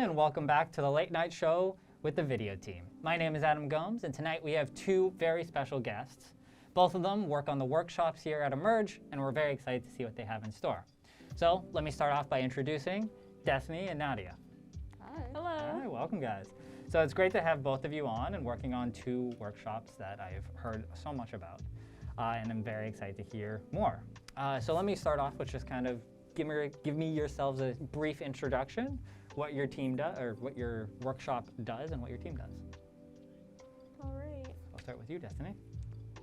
and welcome back to the Late Night Show with the video team. My name is Adam Gomes, and tonight we have two very special guests. Both of them work on the workshops here at Emerge, and we're very excited to see what they have in store. So let me start off by introducing Destiny and Nadiya. Hi. Hello. Hi, welcome guys. So it's great to have both of you on and working on two workshops that I've heard so much about, and I'm very excited to hear more. So let me start off with just kind of give me yourselves a brief introduction, what your team does, or what your workshop does and what your team does. All right. I'll start with you, Destiny.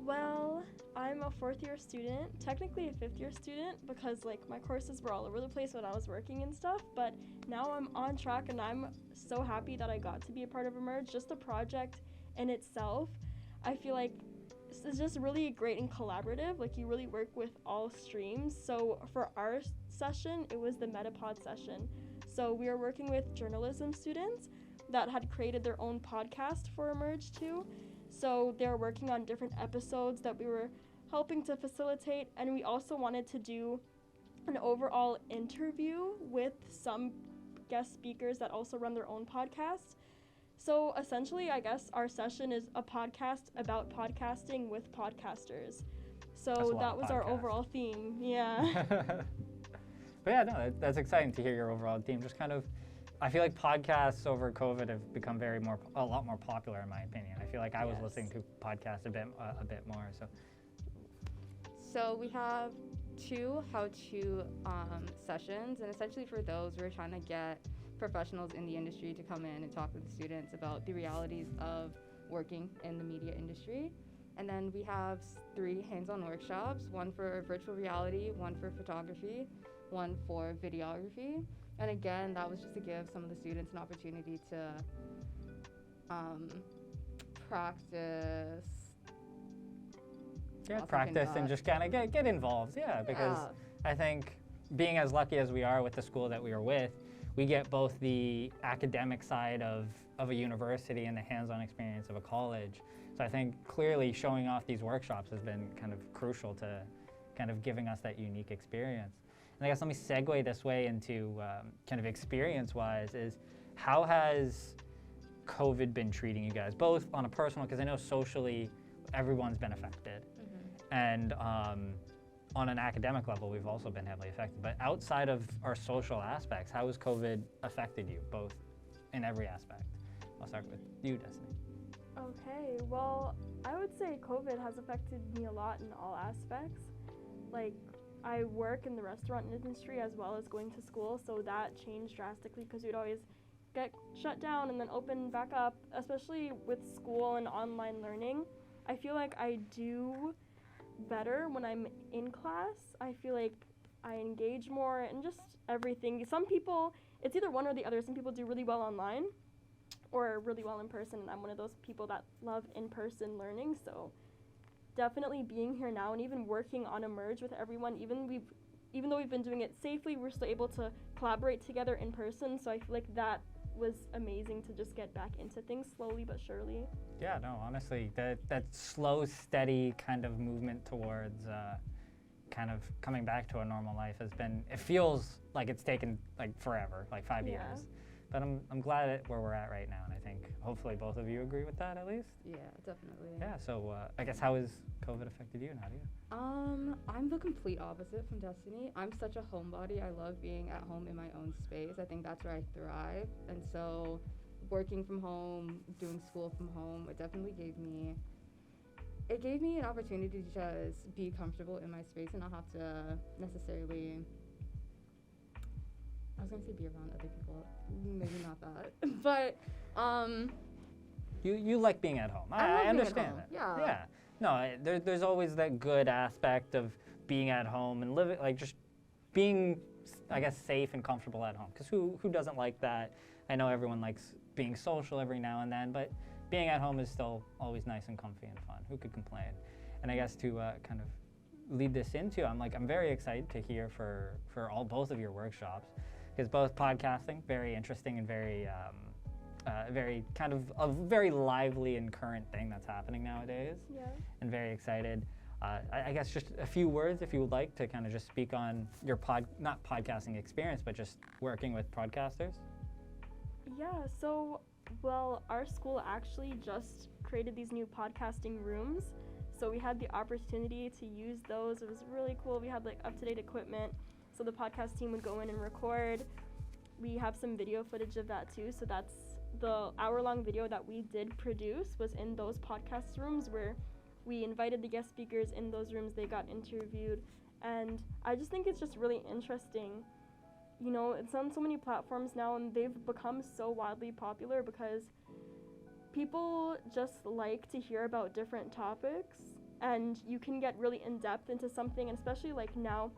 Well, I'm a fourth year student, technically a fifth year student because like my courses were all over the place when I was working and stuff, but now I'm on track and I'm so happy that I got to be a part of Emerge. Just the project in itself, I feel like it's just really great and collaborative. Like you really work with all streams. So for our session, it was the Metapod session. So we were working with journalism students that had created their own podcast for Emerge too. So they were working on different episodes that we were helping to facilitate, and we also wanted to do an overall interview with some guest speakers that also run their own podcasts. So essentially, I guess our session is a podcast about podcasting with podcasters. So that was our overall theme, yeah. But yeah, no, that's exciting to hear your overall theme. Just kind of, I feel like podcasts over COVID have become a lot more popular in my opinion. I feel like I was listening to podcasts a bit more. So we have two how-to sessions, and essentially for those, we're trying to get professionals in the industry to come in and talk with the students about the realities of working in the media industry. And then we have 3 hands-on workshops, one for virtual reality, one for photography, one for videography. And again, that was just to give some of the students an opportunity to practice. Yeah, practice and just kind of get involved, because I think being as lucky as we are with the school that we are with, we get both the academic side of a university and the hands-on experience of a college. So I think clearly showing off these workshops has been kind of crucial to kind of giving us that unique experience. And I guess let me segue this way into kind of experience-wise is how has COVID been treating you guys, both on a personal, because I know socially everyone's been affected, and on an academic level, we've also been heavily affected. But outside of our social aspects, how has COVID affected you, both in every aspect? I'll start with you, Destiny. Okay, well, I would say COVID has affected me a lot in all aspects. Like, I work in the restaurant industry as well as going to school, so that changed drastically because we'd always get shut down and then open back up, especially with school and online learning. I feel like I do better when I'm in class. I feel like I engage more and just everything. Some people, it's either one or the other. Some people do really well online or really well in person, and I'm one of those people that love in-person learning. So definitely being here now and even working on Emerge with everyone, even though we've been doing it safely, we're still able to collaborate together in person. So I feel like that was amazing to just get back into things slowly but surely. Yeah, no, honestly, that slow, steady kind of movement towards kind of coming back to a normal life has been, it feels like it's taken like forever, like 5 years. But I'm glad at where we're at right now, and I think hopefully both of you agree with that at least. Yeah, definitely. Yeah, so I guess how has COVID affected you, Nadiya? I'm the complete opposite from Destiny. I'm such a homebody. I love being at home in my own space. I think that's where I thrive. And so working from home, doing school from home, it definitely gave me an opportunity to just be comfortable in my space and not have to necessarily, I was gonna say be around other people, maybe not that, but You like being at home. I understand that. Yeah. No, there's always that good aspect of being at home and living, like just being, I guess, safe and comfortable at home. Because who doesn't like that? I know everyone likes being social every now and then, but being at home is still always nice and comfy and fun. Who could complain? And I guess to kind of lead this into, I'm very excited to hear for both of your workshops, because both podcasting, very interesting and very kind of a very lively and current thing that's happening nowadays. Yeah. And very excited. I guess just a few words, if you would like, to kind of just speak on your not podcasting experience, but just working with podcasters. Yeah, so, well, our school actually just created these new podcasting rooms. So we had the opportunity to use those. It was really cool. We had like up-to-date equipment. So the podcast team would go in and record. We have some video footage of that too. So that's the hour-long video that we did produce was in those podcast rooms where we invited the guest speakers in those rooms. They got interviewed. And I just think it's just really interesting. You know, it's on so many platforms now, and they've become so wildly popular because people just like to hear about different topics, and you can get really in-depth into something, and especially like now,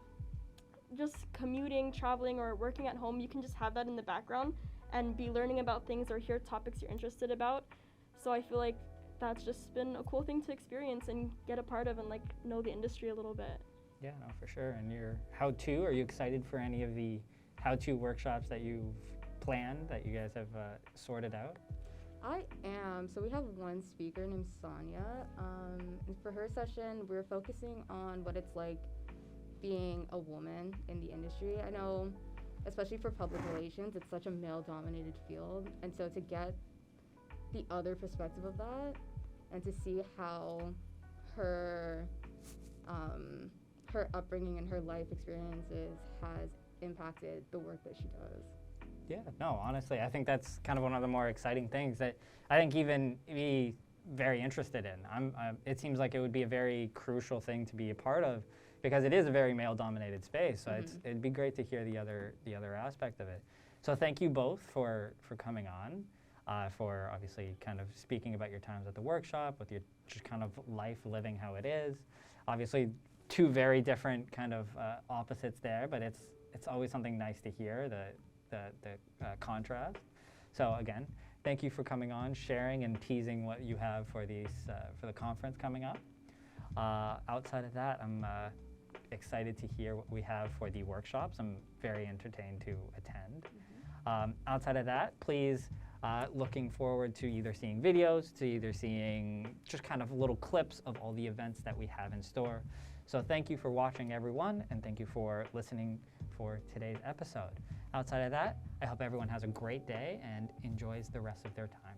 just commuting, traveling, or working at home, you can just have that in the background and be learning about things or hear topics you're interested about. So I feel like that's just been a cool thing to experience and get a part of and like know the industry a little bit. Yeah, no, for sure. And your how-to, are you excited for any of the how-to workshops that you've planned, that you guys have sorted out? I am. So we have one speaker named Sonia. And for her session, we're focusing on what it's like being a woman in the industry. I know, especially for public relations, it's such a male-dominated field. And so to get the other perspective of that and to see how her upbringing and her life experiences has impacted the work that she does. Yeah, no, honestly, I think that's kind of one of the more exciting things that I think even be very interested in. It seems like it would be a very crucial thing to be a part of because it is a very male-dominated space. So it'd be great to hear the other aspect of it. So thank you both for coming on, for obviously kind of speaking about your times at the workshop, with your just kind of life living how it is. Obviously, two very different kind of opposites there, but it's always something nice to hear, the contrast. So again, thank you for coming on, sharing and teasing what you have for the conference coming up. Outside of that, I'm excited to hear what we have for the workshops. I'm very entertained to attend. Outside of that, please, looking forward to either seeing videos, to either seeing just kind of little clips of all the events that we have in store. So thank you for watching, everyone, and thank you for listening for today's episode. Outside of that, I hope everyone has a great day and enjoys the rest of their time.